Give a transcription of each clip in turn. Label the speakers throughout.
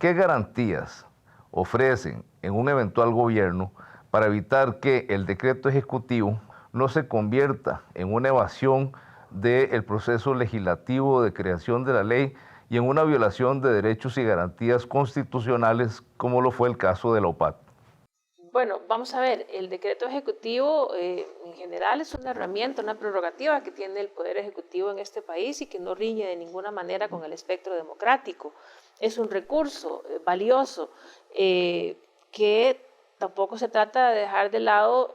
Speaker 1: ¿Qué garantías ofrecen en un eventual gobierno para evitar que el decreto ejecutivo no se convierta en una evasión del proceso legislativo de creación de la ley y en una violación de derechos y garantías constitucionales, como lo fue el caso de la OPAT?
Speaker 2: Bueno, vamos a ver, el decreto ejecutivo en general es una herramienta, una prerrogativa que tiene el Poder Ejecutivo en este país y que no riñe de ninguna manera con el espectro democrático. Es un recurso valioso que tampoco se trata de dejar de lado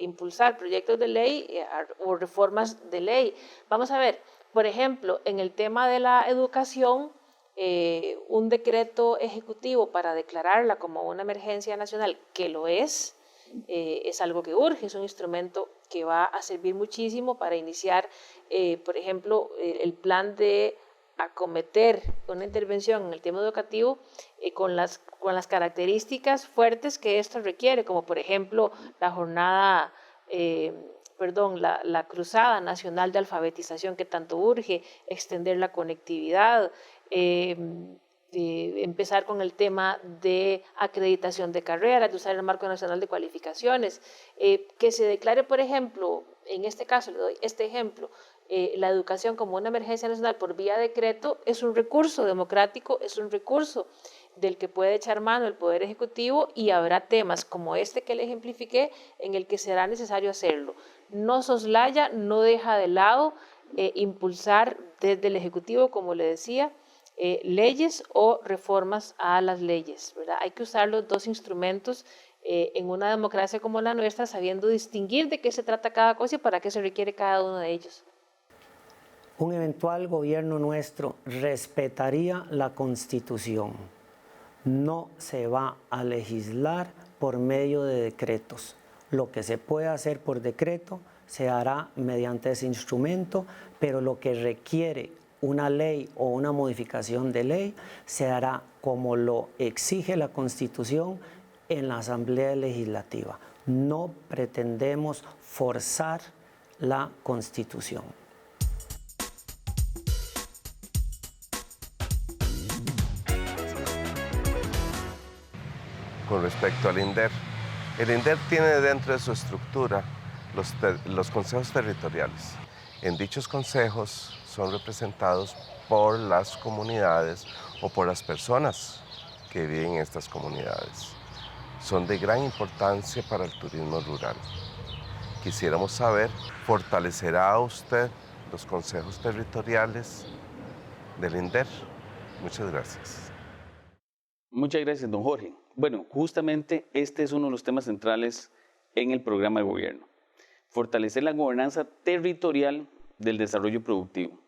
Speaker 2: impulsar proyectos de ley o reformas de ley. Vamos a ver, por ejemplo, en el tema de la educación, un decreto ejecutivo para declararla como una emergencia nacional, que lo es algo que urge, es un instrumento que va a servir muchísimo para iniciar, por ejemplo, el plan de acometer una intervención en el tema educativo con las características fuertes que esto requiere, como por ejemplo la jornada, la cruzada nacional de alfabetización que tanto urge, extender la conectividad, empezar con el tema de acreditación de carreras, de usar el marco nacional de cualificaciones, que se declare, por ejemplo, en este caso le doy este ejemplo, la educación como una emergencia nacional por vía de decreto, es un recurso democrático, es un recurso del que puede echar mano el Poder Ejecutivo y habrá temas como este que le ejemplifiqué en el que será necesario hacerlo. No soslaya, no deja de lado impulsar desde el Ejecutivo, como le decía, leyes o reformas a las leyes, ¿verdad? Hay que usar los dos instrumentos en una democracia como la nuestra, sabiendo distinguir de qué se trata cada cosa y para qué se requiere cada uno de ellos.
Speaker 3: Un eventual gobierno nuestro respetaría la Constitución. No se va a legislar por medio de decretos. Lo que se puede hacer por decreto se hará mediante ese instrumento, pero lo que requiere una ley o una modificación de ley se hará como lo exige la Constitución en la Asamblea Legislativa. No pretendemos forzar la Constitución.
Speaker 4: Con respecto al INDER, el INDER tiene dentro de su estructura los consejos territoriales. En dichos consejos son representados por las comunidades o por las personas que viven en estas comunidades. Son de gran importancia para el turismo rural. Quisiéramos saber, ¿fortalecerá usted los consejos territoriales del INDER? Muchas gracias.
Speaker 5: Muchas gracias, don Jorge. Bueno, justamente este es uno de los temas centrales en el programa de gobierno. Fortalecer la gobernanza territorial del desarrollo productivo.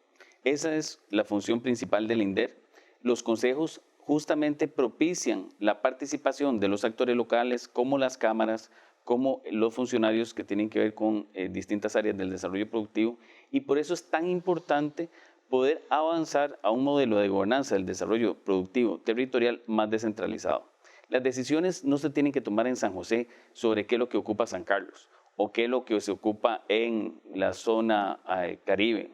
Speaker 5: Esa es la función principal del INDER. Los consejos justamente propician la participación de los actores locales, como las cámaras, como los funcionarios que tienen que ver con distintas áreas del desarrollo productivo, y por eso es tan importante poder avanzar a un modelo de gobernanza del desarrollo productivo territorial más descentralizado. Las decisiones no se tienen que tomar en San José sobre qué es lo que ocupa San Carlos o qué es lo que se ocupa en la zona Caribe.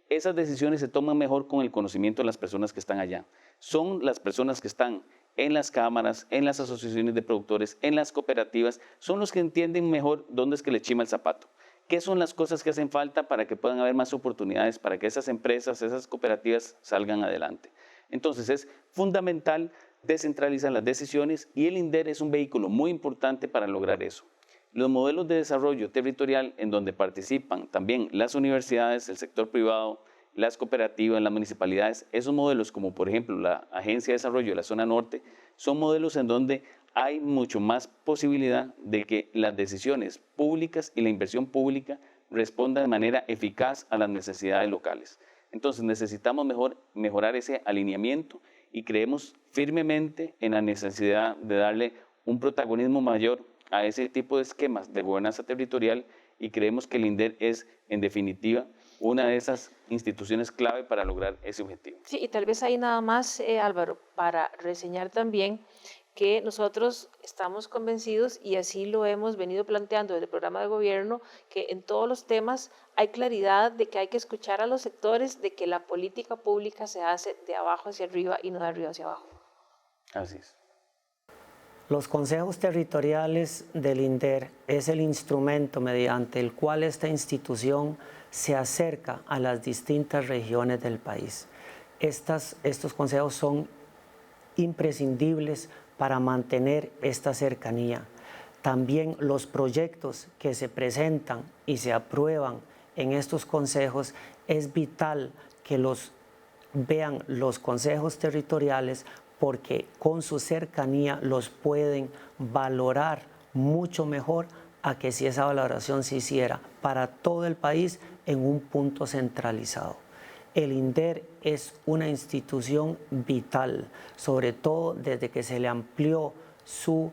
Speaker 5: Esas decisiones se toman mejor con el conocimiento de las personas que están allá. Son las personas que están en las cámaras, en las asociaciones de productores, en las cooperativas, son los que entienden mejor dónde es que le chima el zapato. ¿Qué son las cosas que hacen falta para que puedan haber más oportunidades, para que esas empresas, esas cooperativas salgan adelante? Entonces es fundamental descentralizar las decisiones y el INDER es un vehículo muy importante para lograr eso. Los modelos de desarrollo territorial en donde participan también las universidades, el sector privado, las cooperativas, las municipalidades, esos modelos como por ejemplo la Agencia de Desarrollo de la Zona Norte, son modelos en donde hay mucho más posibilidad de que las decisiones públicas y la inversión pública respondan de manera eficaz a las necesidades locales. Entonces necesitamos mejorar ese alineamiento y creemos firmemente en la necesidad de darle un protagonismo mayor a ese tipo de esquemas de gobernanza territorial y creemos que el INDER es, en definitiva, una de esas instituciones clave para lograr ese objetivo.
Speaker 2: Sí, y tal vez ahí nada más, Álvaro, para reseñar también que nosotros estamos convencidos, y así lo hemos venido planteando desde el programa de gobierno, que en todos los temas hay claridad de que hay que escuchar a los sectores, de que la política pública se hace de abajo hacia arriba y no de arriba hacia abajo.
Speaker 5: Así es.
Speaker 3: Los consejos territoriales del INDER es el instrumento mediante el cual esta institución se acerca a las distintas regiones del país. Estos consejos son imprescindibles para mantener esta cercanía. También los proyectos que se presentan y se aprueban en estos consejos es vital que los vean los consejos territoriales porque con su cercanía los pueden valorar mucho mejor a que si esa valoración se hiciera para todo el país en un punto centralizado. El INDER es una institución vital, sobre todo desde que se le amplió su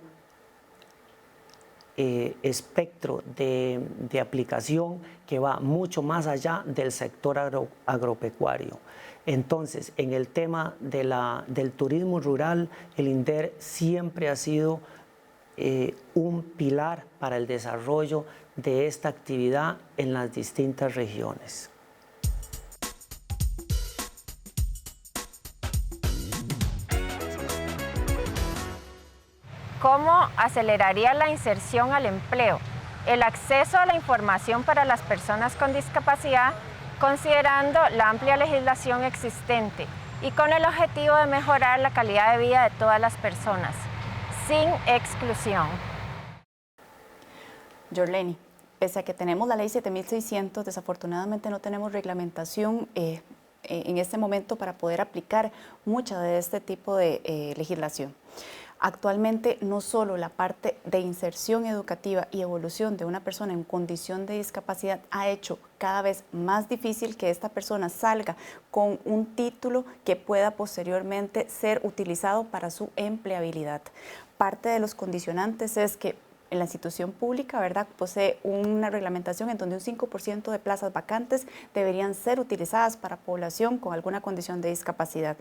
Speaker 3: espectro de aplicación que va mucho más allá del sector agropecuario. Entonces, en el tema del turismo rural, el INDER siempre ha sido un pilar para el desarrollo de esta actividad en las distintas regiones.
Speaker 6: ¿Cómo aceleraría la inserción al empleo, el acceso a la información para las personas con discapacidad, considerando la amplia legislación existente y con el objetivo de mejorar la calidad de vida de todas las personas, sin exclusión?
Speaker 7: Yorleni, pese a que tenemos la ley 7600, desafortunadamente no tenemos reglamentación en este momento para poder aplicar mucha de este tipo de legislación. Actualmente no solo la parte de inserción educativa y evolución de una persona en condición de discapacidad ha hecho cada vez más difícil que esta persona salga con un título que pueda posteriormente ser utilizado para su empleabilidad. Parte de los condicionantes es que en la institución pública, ¿verdad?, posee una reglamentación en donde un 5% de plazas vacantes deberían ser utilizadas para población con alguna condición de discapacidad.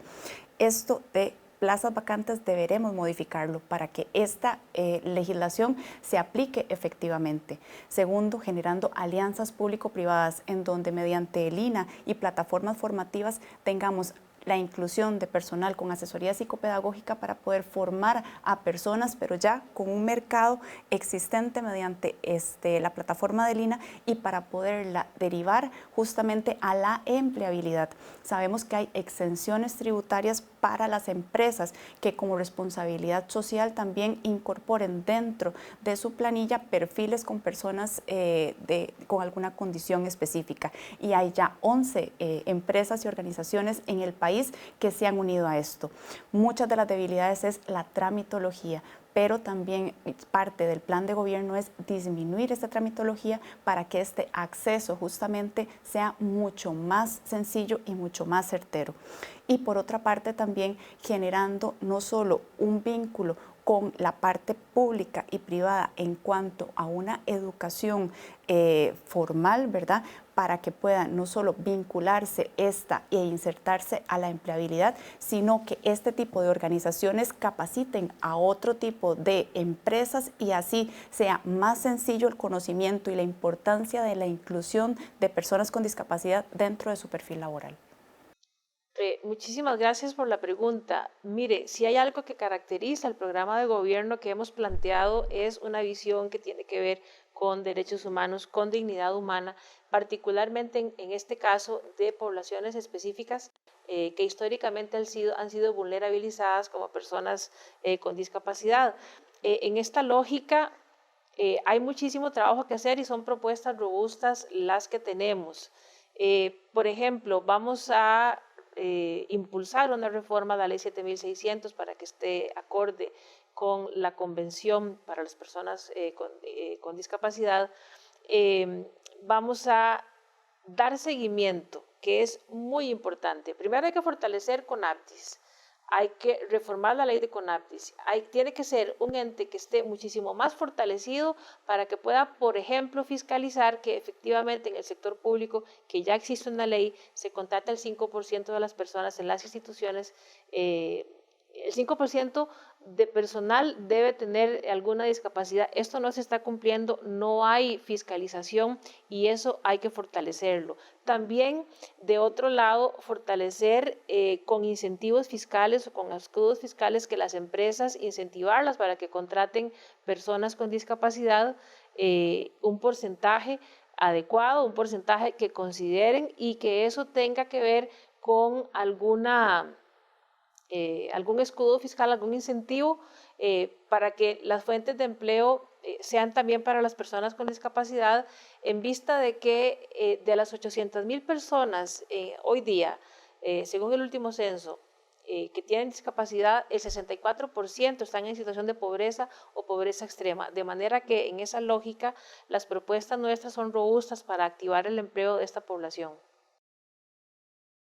Speaker 7: Esto de plazas vacantes deberemos modificarlo para que esta legislación se aplique efectivamente. Segundo, generando alianzas público-privadas en donde mediante el INA y plataformas formativas tengamos la inclusión de personal con asesoría psicopedagógica para poder formar a personas, pero ya con un mercado existente mediante la plataforma del INA y para poderla derivar justamente a la empleabilidad. Sabemos que hay exenciones tributarias para las empresas que como responsabilidad social también incorporen dentro de su planilla perfiles con personas con alguna condición específica. Y hay ya 11 empresas y organizaciones en el país que se han unido a esto. Muchas de las debilidades es la tramitología, pero también parte del plan de gobierno es disminuir esta tramitología para que este acceso justamente sea mucho más sencillo y mucho más certero. Y por otra parte también generando no solo un vínculo con la parte pública y privada en cuanto a una educación formal, ¿verdad?, para que puedan no solo vincularse e insertarse a la empleabilidad, sino que este tipo de organizaciones capaciten a otro tipo de empresas y así sea más sencillo el conocimiento y la importancia de la inclusión de personas con discapacidad dentro de su perfil laboral.
Speaker 2: Muchísimas gracias por la pregunta. Mire, si hay algo que caracteriza el programa de gobierno que hemos planteado es una visión que tiene que ver con derechos humanos, con dignidad humana, particularmente en este caso de poblaciones específicas que históricamente han sido vulnerabilizadas como personas con discapacidad. En esta lógica hay muchísimo trabajo que hacer y son propuestas robustas las que tenemos. Por ejemplo, vamos a impulsar una reforma de la ley 7600 para que esté acorde con la Convención para las personas con discapacidad. Vamos a dar seguimiento, que es muy importante. Primero hay que fortalecer CONAPTIS, hay que reformar la ley de CONAPTIS, tiene que ser un ente que esté muchísimo más fortalecido para que pueda, por ejemplo, fiscalizar que efectivamente en el sector público, que ya existe una ley, se contrata el 5% de las personas en las instituciones, el 5% de personal debe tener alguna discapacidad. Esto no se está cumpliendo, no hay fiscalización y eso hay que fortalecerlo. También, de otro lado, fortalecer con incentivos fiscales o con escudos fiscales que las empresas, incentivarlas para que contraten personas con discapacidad, un porcentaje adecuado, un porcentaje que consideren y que eso tenga que ver con algún escudo fiscal, algún incentivo para que las fuentes de empleo sean también para las personas con discapacidad, en vista de que de las 800,000 personas hoy día, según el último censo, que tienen discapacidad, el 64% están en situación de pobreza o pobreza extrema, de manera que en esa lógica las propuestas nuestras son robustas para activar el empleo de esta población.